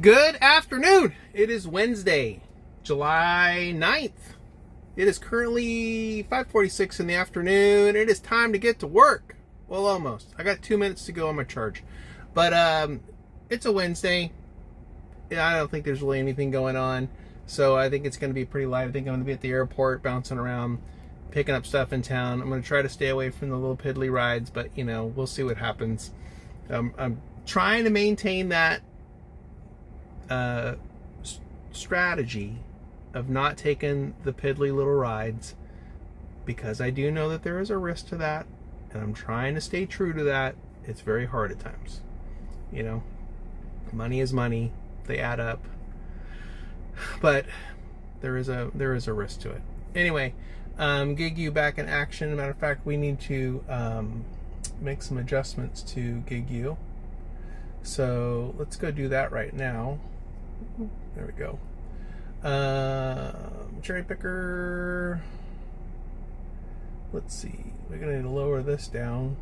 Good afternoon. It is Wednesday, July 9th. It is currently 5:46 in the afternoon. It is time to get to work. Well, almost. I got 2 minutes to go on my charge. But it's a Wednesday. I don't think there's really anything going on. So I think it's going to be pretty light. I think I'm going to be at the airport bouncing around, picking up stuff in town. I'm going to try to stay away from the little piddly rides, but we'll see what happens. I'm trying to maintain that strategy of not taking the piddly little rides, because I do know that there is a risk to that, and I'm trying to stay true to that. It's very hard at times. Money is money. They add up. But there is a risk to it. Anyway, GigU back in action. Matter of fact, we need to make some adjustments to GigU. So let's go do that right now. There we go. Cherry picker. Let's see. We're going to need to lower this down.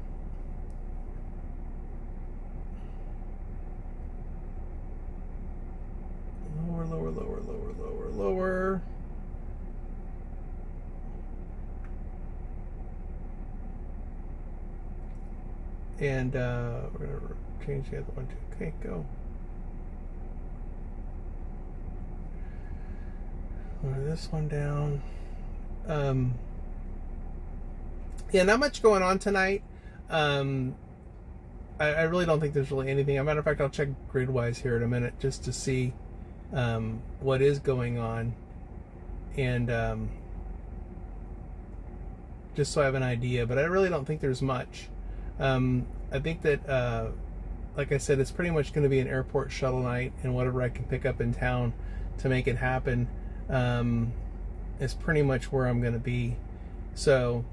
Lower. And we're going to change the other one too. Okay, go. Lower this one down. Yeah, not much going on tonight. I really don't think there's really anything. As a matter of fact, I'll check grid-wise here in a minute just to see what is going on, and just so I have an idea. But I really don't think there's much. I think that, like I said, it's pretty much going to be an airport shuttle night, and whatever I can pick up in town to make it happen is pretty much where I'm going to be. So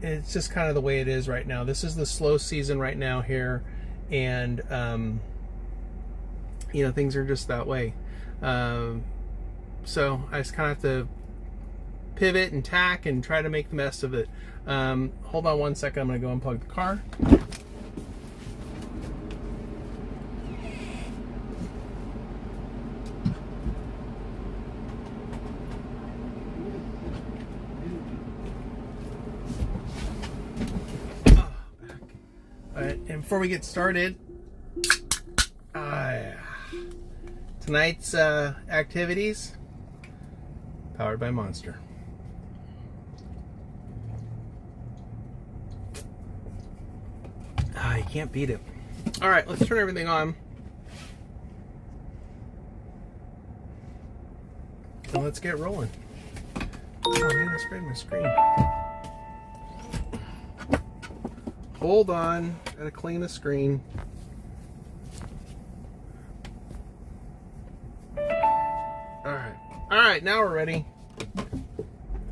it's just kind of the way it is right now. This is the slow season right now here, and things are just that way. So I just kind of have to pivot and tack and try to make the best of it. Hold on one second. I'm going to go unplug the car. And before we get started, tonight's activities powered by Monster. You can't beat it. All right, let's turn everything on. And let's get rolling. Oh man, I sprayed my screen. Hold on, gotta clean the screen. All right, now we're ready.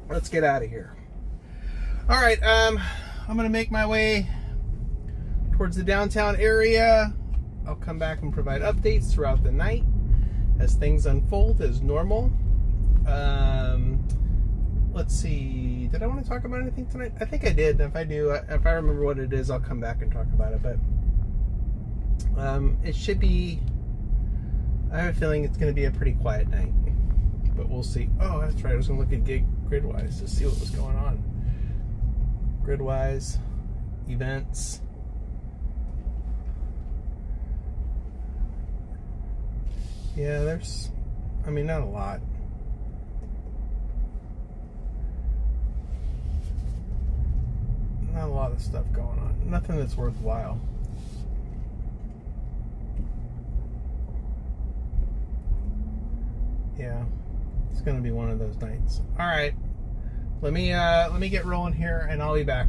Let's get out of here. All right, I'm gonna make my way towards the downtown area. I'll come back and provide updates throughout the night as things unfold as normal. Let's see. Did I want to talk about anything tonight? I think I did. If I do, if I remember what it is, I'll come back and talk about it. But it should be. I have a feeling it's going to be a pretty quiet night. But we'll see. Oh, that's right. I was going to look at Gridwise to see what was going on. Gridwise, events. Yeah, there's. I mean, not a lot. Not a lot of stuff going on. Nothing that's worthwhile. Yeah, it's going to be one of those nights. All right, let me get rolling here, and I'll be back.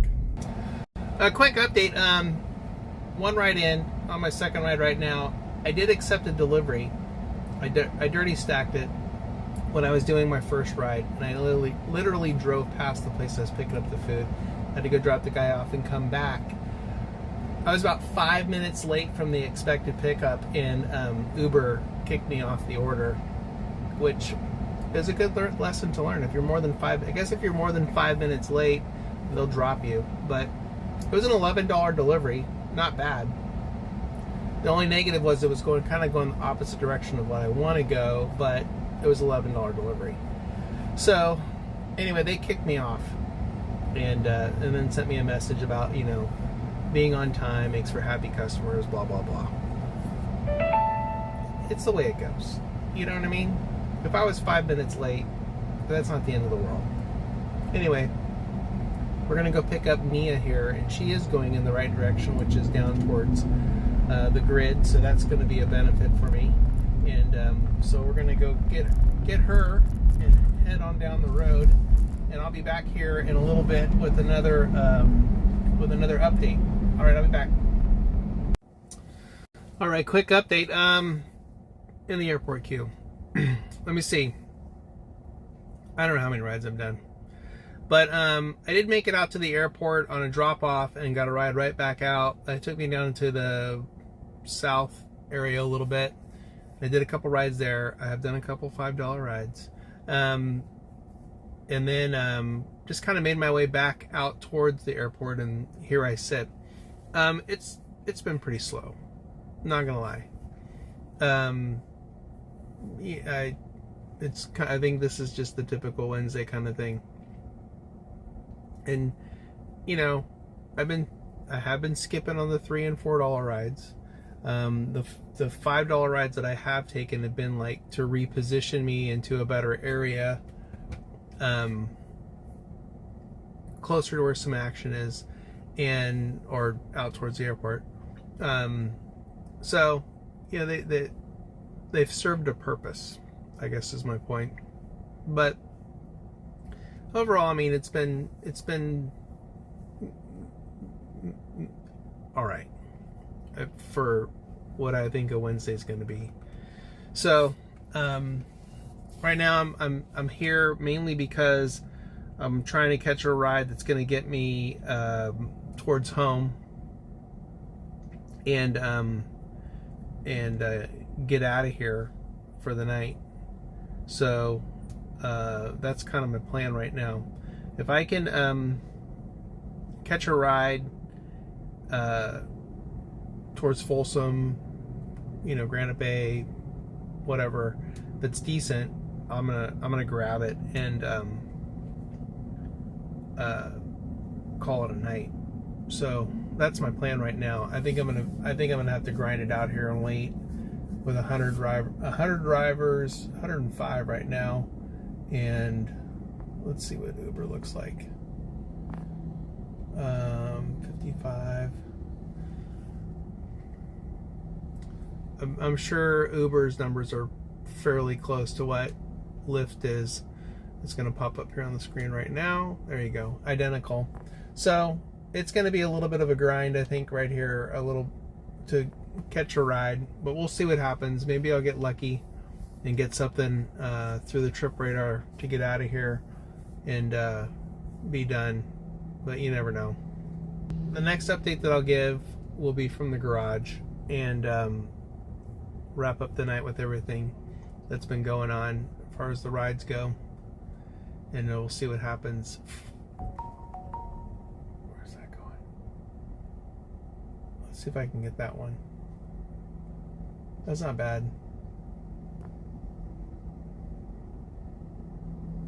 A quick update. One ride in, on my second ride right now. I did accept a delivery. I dirty stacked it when I was doing my first ride, and I literally drove past the place I was picking up the food. I had to go drop the guy off and come back. I was about 5 minutes late from the expected pickup, and Uber kicked me off the order, which is a good lesson to learn. If you're more than 5 minutes late, they'll drop you. But it was an $11 delivery, not bad. The only negative was it was kind of going the opposite direction of what I want to go, but it was $11 delivery. So anyway, they kicked me off, and then sent me a message about, being on time makes for happy customers, blah blah blah. It's the way it goes. You know what I mean? If I was 5 minutes late, that's not the end of the world. Anyway, we're gonna go pick up Nia here, and she is going in the right direction, which is down towards the grid, so that's going to be a benefit for me. And so we're going to go get her and head on down the road, and I'll be back here in a little bit with another update. All right, I'll be back. All right, quick update. In the airport queue. Let me see. I don't know how many rides I've done. But I did make it out to the airport on a drop-off and got a ride right back out. It took me down to the south area a little bit. I did a couple rides there. I have done a couple $5 rides. And then just kind of made my way back out towards the airport, and here I sit. It's been pretty slow. Not gonna lie. I think this is just the typical Wednesday kind of thing. And I have been skipping on the $3 and $4 rides. The $5 rides that I have taken have been like to reposition me into a better area, closer to where some action is, or out towards the airport. So they've served a purpose, I guess is my point. But overall, I mean, it's been all right for what I think a Wednesday is going to be. So right now I'm here mainly because I'm trying to catch a ride that's going to get me towards home and get out of here for the night. So that's kind of my plan right now. If I can catch a ride towards Folsom, Granite Bay, whatever, that's decent, I'm gonna grab it and call it a night. So that's my plan right now. I think I'm gonna have to grind it out here and wait with 100 drivers, 105 right now, and let's see what Uber looks like. 55. I'm sure Uber's numbers are fairly close to what Lyft is. It's going to pop up here on the screen right now. There you go. Identical. So it's going to be a little bit of a grind, I think, right here, a little to catch a ride, but we'll see what happens. Maybe I'll get lucky and get something through the trip radar to get out of here and be done, but you never know. The next update that I'll give will be from the garage, and wrap up the night with everything that's been going on as far as the rides go, and we'll see what happens. Where's that going? Let's see if I can get that one. That's not bad.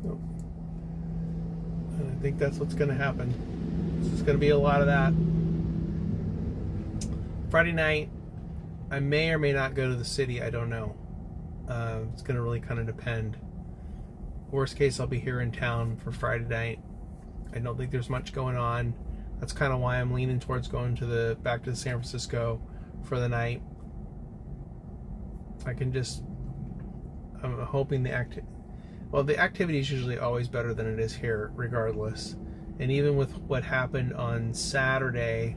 Nope. And I think that's what's going to happen. This is going to be a lot of that. Friday night, I may or may not go to the city. I don't know. It's going to really kind of depend. Worst case, I'll be here in town for Friday night. I don't think there's much going on. That's kind of why I'm leaning towards going back to San Francisco for the night. I'm hoping the activity is usually always better than it is here, regardless. And even with what happened on Saturday,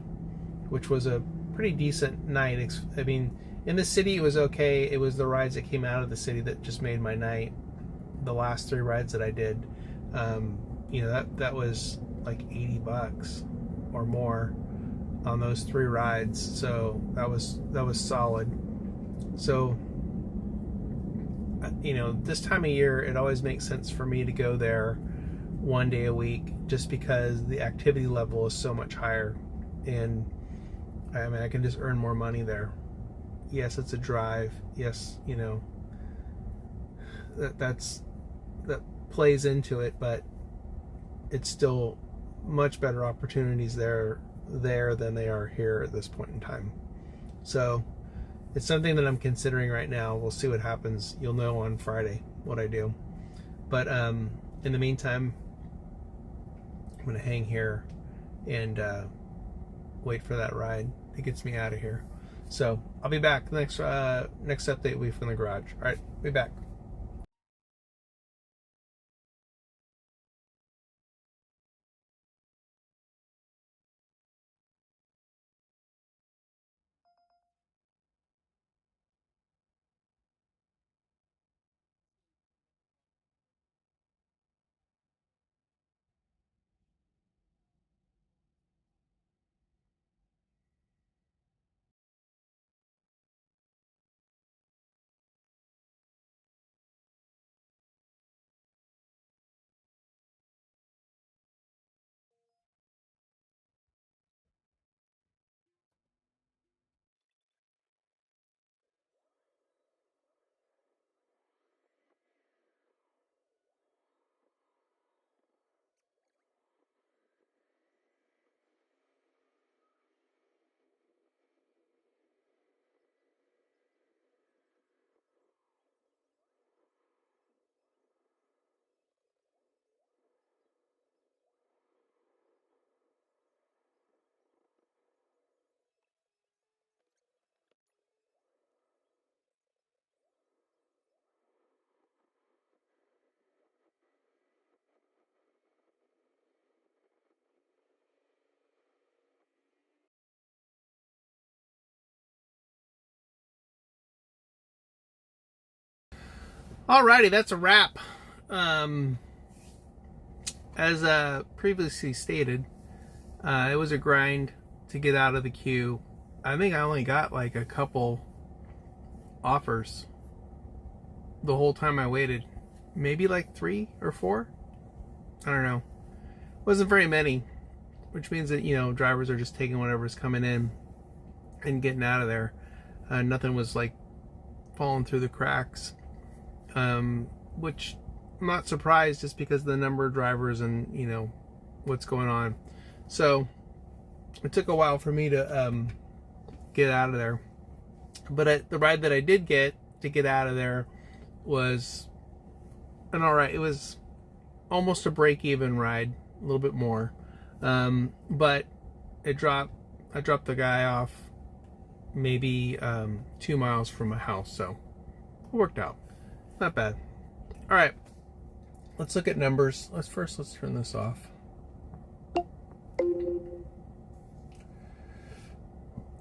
which was a pretty decent night. I mean, in the city it was okay. It was the rides that came out of the city that just made my night. The last 3 rides that I did, that was like $80 or more on those 3 rides. So that was solid. So this time of year, it always makes sense for me to go there one day a week, just because the activity level is so much higher, and I can just earn more money there. Yes, it's a drive. Yes, you know, that plays into it, but it's still much better opportunities there than they are here at this point in time. So it's something that I'm considering right now. We'll see what happens. You'll know on Friday what I do. But in the meantime, I'm gonna hang here and wait for that ride that gets me out of here. So I'll be back. Next update will be from the garage. All right, be back. Alrighty, that's a wrap. As previously stated, it was a grind to get out of the queue. I think I only got like a couple offers the whole time I waited. Maybe like 3 or 4. I don't know. Wasn't very many, which means that, you know, drivers are just taking whatever's coming in and getting out of there. Nothing was like falling through the cracks, which I'm not surprised, just because of the number of drivers and, you know, what's going on. So it took a while for me to get out of there. But the ride that I did get to get out of there was an alright. It was almost a break-even ride, a little bit more. But I dropped the guy off maybe 2 miles from my house, so it worked out. Not bad. All right, let's look at numbers. Let's turn this off.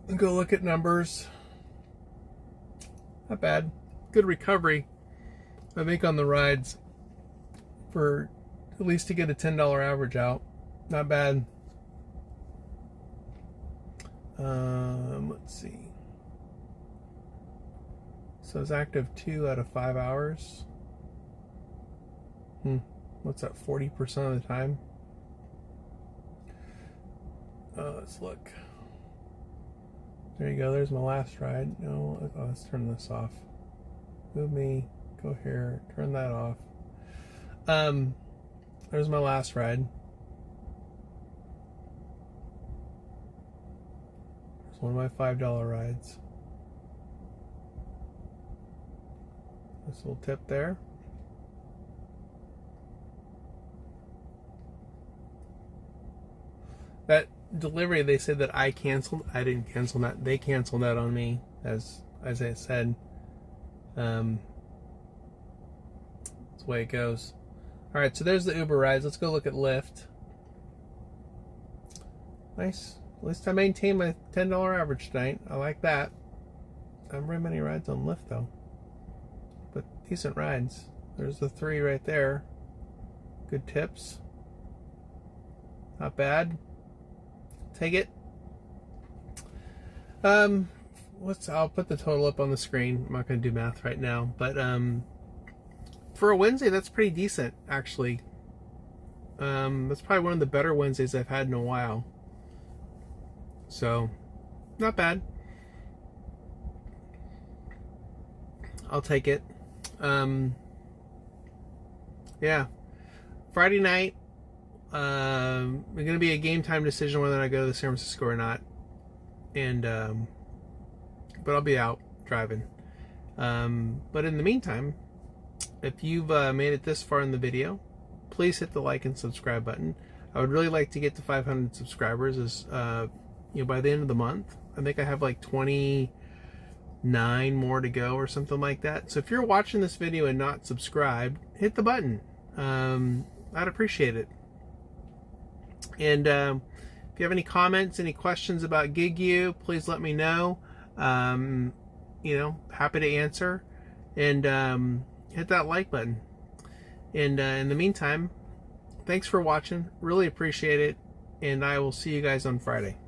And go look at numbers. Not bad. Good recovery, I think, on the rides, for at least to get a $10 average out. Not bad. Let's see. So it's active 2 out of 5 hours. What's that, 40% of the time? Let's look. There you go. There's my last ride. No, let's turn this off. Move me. Go here. Turn that off. There's my last ride. It's one of my $5 rides. This little tip there. That delivery, they said that I canceled. I didn't cancel that. They canceled that on me, as I said. That's the way it goes. All right, so there's the Uber rides. Let's go look at Lyft. Nice. At least I maintained my $10 average tonight. I like that. I haven't very many rides on Lyft though, but decent rides. There's the 3 right there. Good tips. Not bad. Take it. I'll put the total up on the screen. I'm not going to do math right now, but for a Wednesday, that's pretty decent, actually. That's probably one of the better Wednesdays I've had in a while. So, not bad. I'll take it. Yeah. Friday night, it's going to be a game time decision whether I go to San Francisco or not. And, but I'll be out driving. But in the meantime, if you've made it this far in the video, please hit the like and subscribe button. I would really like to get to 500 subscribers as, by the end of the month. I think I have like 29 more to go or something like that. So if you're watching this video and not subscribed, hit the button. I'd appreciate it. And if you have any comments, any questions about GigU, please let me know. Happy to answer. And hit that like button. And in the meantime, thanks for watching. Really appreciate it. And I will see you guys on Friday.